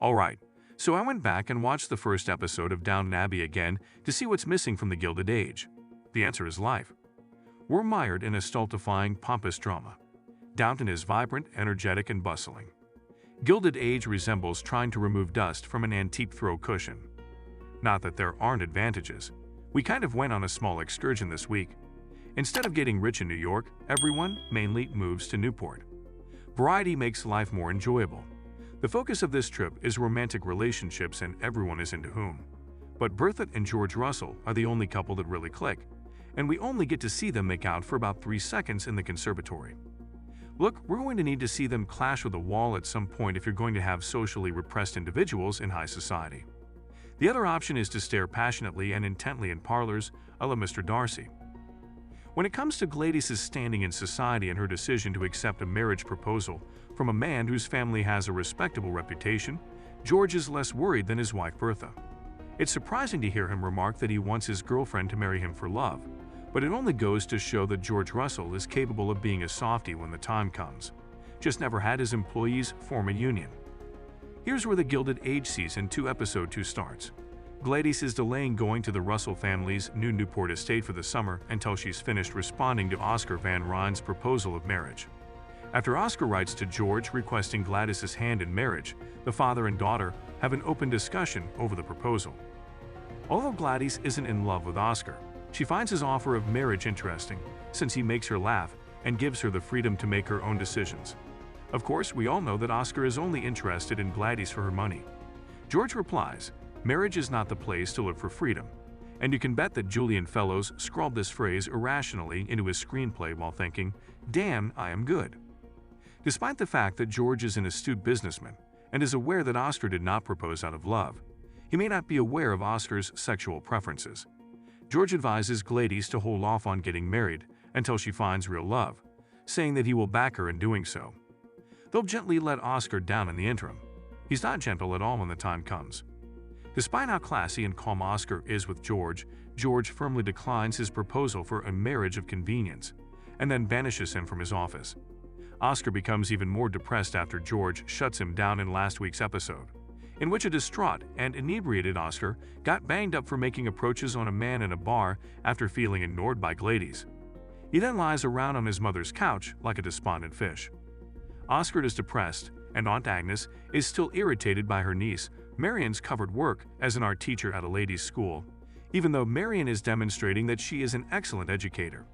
Alright, so I went back and watched the first episode of Downton Abbey again to see what's missing from the Gilded Age. The answer is life. We're mired in a stultifying, pompous drama. Downton is vibrant, energetic, and bustling. Gilded Age resembles trying to remove dust from an antique throw cushion. Not that there aren't advantages. We kind of went on a small excursion this week. Instead of getting rich in New York, everyone mainly moves to Newport. Variety makes life more enjoyable. The focus of this trip is romantic relationships and everyone is into whom. But Bertha and George Russell are the only couple that really click, and we only get to see them make out for about 3 seconds in the conservatory. Look, we're going to need to see them clash with a wall at some point if you're going to have socially repressed individuals in high society. The other option is to stare passionately and intently in parlors, a la Mr. Darcy. When it comes to Gladys' standing in society and her decision to accept a marriage proposal from a man whose family has a respectable reputation, George is less worried than his wife Bertha. It's surprising to hear him remark that he wants his girlfriend to marry him for love, but it only goes to show that George Russell is capable of being a softie when the time comes. Just never had his employees form a union. Here's where the Gilded Age Season 2 Episode 2 starts. Gladys is delaying going to the Russell family's new Newport estate for the summer until she's finished responding to Oscar Van Ryn's proposal of marriage. After Oscar writes to George requesting Gladys's hand in marriage, the father and daughter have an open discussion over the proposal. Although Gladys isn't in love with Oscar, she finds his offer of marriage interesting since he makes her laugh and gives her the freedom to make her own decisions. Of course, we all know that Oscar is only interested in Gladys for her money. George replies, "Marriage is not the place to look for freedom," and you can bet that Julian Fellows scrawled this phrase irrationally into his screenplay while thinking, "Damn, I am good." Despite the fact that George is an astute businessman and is aware that Oscar did not propose out of love, he may not be aware of Oscar's sexual preferences. George advises Gladys to hold off on getting married until she finds real love, saying that he will back her in doing so. They'll gently let Oscar down in the interim. He's not gentle at all when the time comes. Despite how classy and calm Oscar is with George, George firmly declines his proposal for a marriage of convenience and then banishes him from his office. Oscar becomes even more depressed after George shuts him down in last week's episode, in which a distraught and inebriated Oscar got banged up for making approaches on a man in a bar after feeling ignored by Gladys. He then lies around on his mother's couch like a despondent fish. Oscar is depressed, and Aunt Agnes is still irritated by her niece Marian's covered work as an art teacher at a ladies' school, even though Marian is demonstrating that she is an excellent educator.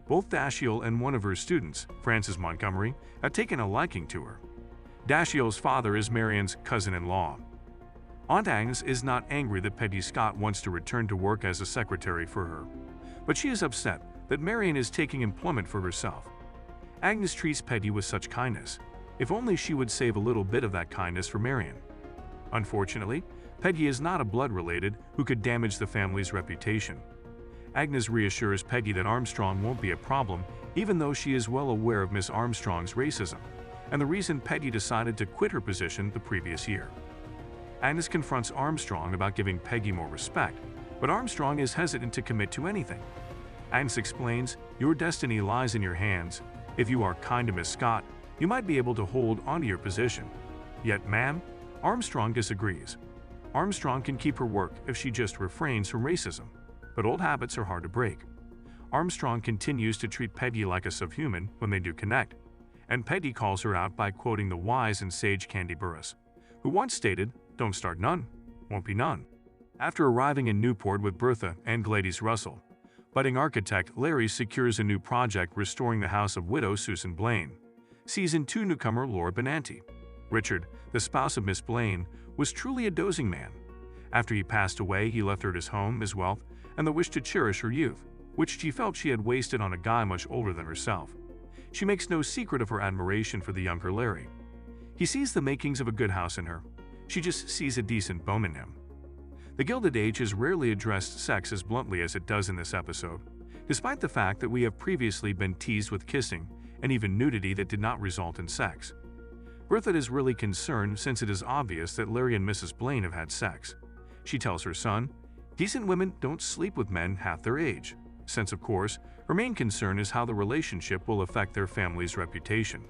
Both Dashiell and one of her students, Frances Montgomery, have taken a liking to her. Dashiell's father is Marian's cousin-in-law. Aunt Agnes is not angry that Peggy Scott wants to return to work as a secretary for her, but she is upset that Marian is taking employment for herself. Agnes treats Peggy with such kindness. If only she would save a little bit of that kindness for Marian. Unfortunately, Peggy is not a blood-related who could damage the family's reputation. Agnes reassures Peggy that Armstrong won't be a problem, even though she is well aware of Miss Armstrong's racism, and the reason Peggy decided to quit her position the previous year. Agnes confronts Armstrong about giving Peggy more respect, but Armstrong is hesitant to commit to anything. Agnes explains, "Your destiny lies in your hands. If you are kind to Miss Scott, you might be able to hold onto your position." Yet, ma'am, Armstrong disagrees. Armstrong can keep her work if she just refrains from racism, but old habits are hard to break. Armstrong continues to treat Peggy like a subhuman when they do connect, and Peggy calls her out by quoting the wise and sage Candy Burris, who once stated, "Don't start none, won't be none." After arriving in Newport with Bertha and Gladys Russell, budding architect Larry secures a new project restoring the house of widow Susan Blaine. Season 2 newcomer Laura Benanti. Richard, the spouse of Miss Blaine, was truly a dozing man. After he passed away, he left her his home, his wealth, and the wish to cherish her youth, which she felt she had wasted on a guy much older than herself. She makes no secret of her admiration for the younger Larry. He sees the makings of a good house in her. She just sees a decent bone in him. The Gilded Age has rarely addressed sex as bluntly as it does in this episode, despite the fact that we have previously been teased with kissing and even nudity that did not result in sex. Bertha is really concerned since it is obvious that Larry and Mrs. Blaine have had sex. She tells her son, "Decent women don't sleep with men half their age," since, of course, her main concern is how the relationship will affect their family's reputation.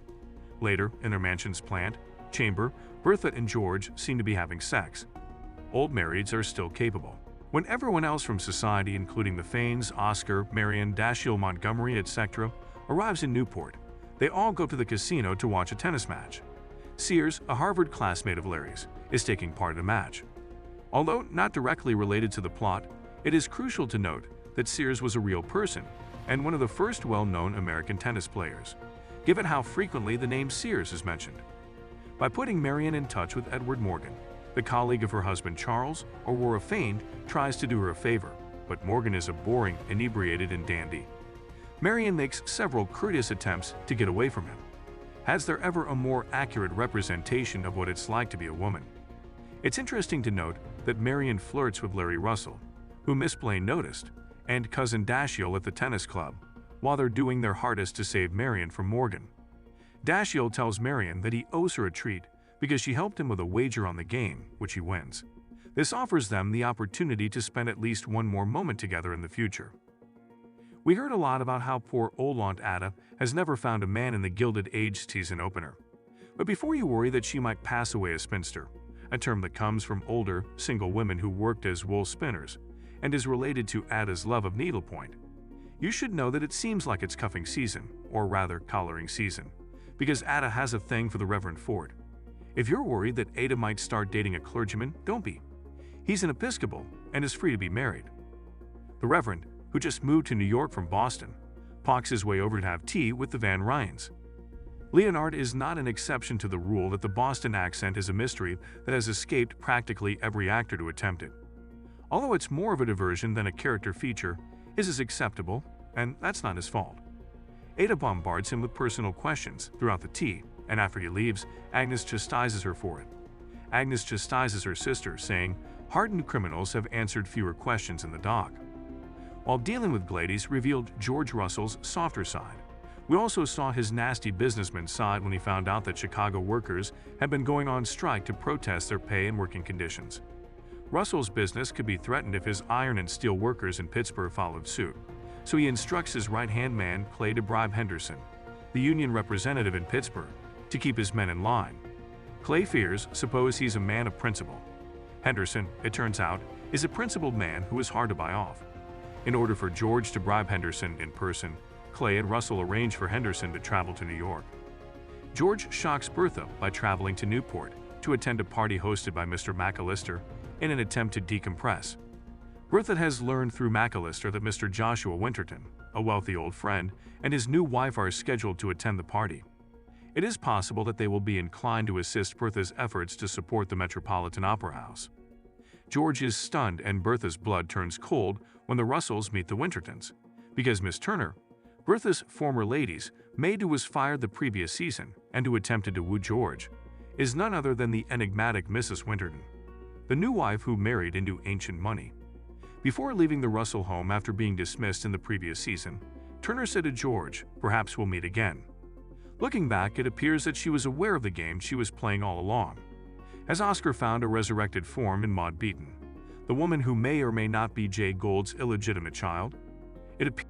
Later, in their mansion's plant chamber, Bertha and George seem to be having sex. Old marrieds are still capable. When everyone else from society, including the Fanes, Oscar, Marion, Dashiell Montgomery, etc., arrives in Newport, they all go to the casino to watch a tennis match. Sears, a Harvard classmate of Larry's, is taking part in the match. Although not directly related to the plot, it is crucial to note that Sears was a real person and one of the first well-known American tennis players, given how frequently the name Sears is mentioned. By putting Marion in touch with Edward Morgan, the colleague of her husband Charles, Aurora Fane tries to do her a favor, but Morgan is a boring, inebriated and dandy. Marion makes several courteous attempts to get away from him. Has there ever a more accurate representation of what it's like to be a woman? It's interesting to note that Marion flirts with Larry Russell, who Miss Blaine noticed, and cousin Dashiell at the tennis club, while they're doing their hardest to save Marion from Morgan. Dashiell tells Marion that he owes her a treat because she helped him with a wager on the game, which he wins. This offers them the opportunity to spend at least one more moment together in the future. We heard a lot about how poor old Aunt Ada has never found a man in the Gilded Age season opener. But before you worry that she might pass away a spinster, a term that comes from older, single women who worked as wool spinners, and is related to Ada's love of needlepoint, you should know that it seems like it's cuffing season, or rather collaring season, because Ada has a thing for the Reverend Ford. If you're worried that Ada might start dating a clergyman, don't be. He's an Episcopal and is free to be married. The Reverend, who just moved to New York from Boston, poks his way over to have tea with the Van Ryans. Leonard is not an exception to the rule that the Boston accent is a mystery that has escaped practically every actor to attempt it. Although it's more of a diversion than a character feature, his is acceptable, and that's not his fault. Ada bombards him with personal questions throughout the tea, and after he leaves, Agnes chastises her for it. Agnes chastises her sister, saying, "Hardened criminals have answered fewer questions in the dock." While dealing with Gladys revealed George Russell's softer side. We also saw his nasty businessman side when he found out that Chicago workers had been going on strike to protest their pay and working conditions. Russell's business could be threatened if his iron and steel workers in Pittsburgh followed suit, so he instructs his right-hand man, Clay, to bribe Henderson, the union representative in Pittsburgh, to keep his men in line. Clay fears, suppose he's a man of principle. Henderson, it turns out, is a principled man who is hard to buy off. In order for George to bribe Henderson in person, Clay and Russell arrange for Henderson to travel to New York. George shocks Bertha by traveling to Newport to attend a party hosted by Mr. McAllister in an attempt to decompress. Bertha has learned through McAllister that Mr. Joshua Winterton, a wealthy old friend, and his new wife are scheduled to attend the party. It is possible that they will be inclined to assist Bertha's efforts to support the Metropolitan Opera House. George is stunned and Bertha's blood turns cold when the Russells meet the Wintertons, because Miss Turner, Bertha's former lady's maid who was fired the previous season and who attempted to woo George, is none other than the enigmatic Mrs. Winterton, the new wife who married into ancient money. Before leaving the Russell home after being dismissed in the previous season, Turner said to George, "Perhaps we'll meet again." Looking back, it appears that she was aware of the game she was playing all along, as Oscar found a resurrected form in Maud Beaton, the woman who may or may not be Jay Gould's illegitimate child. It appears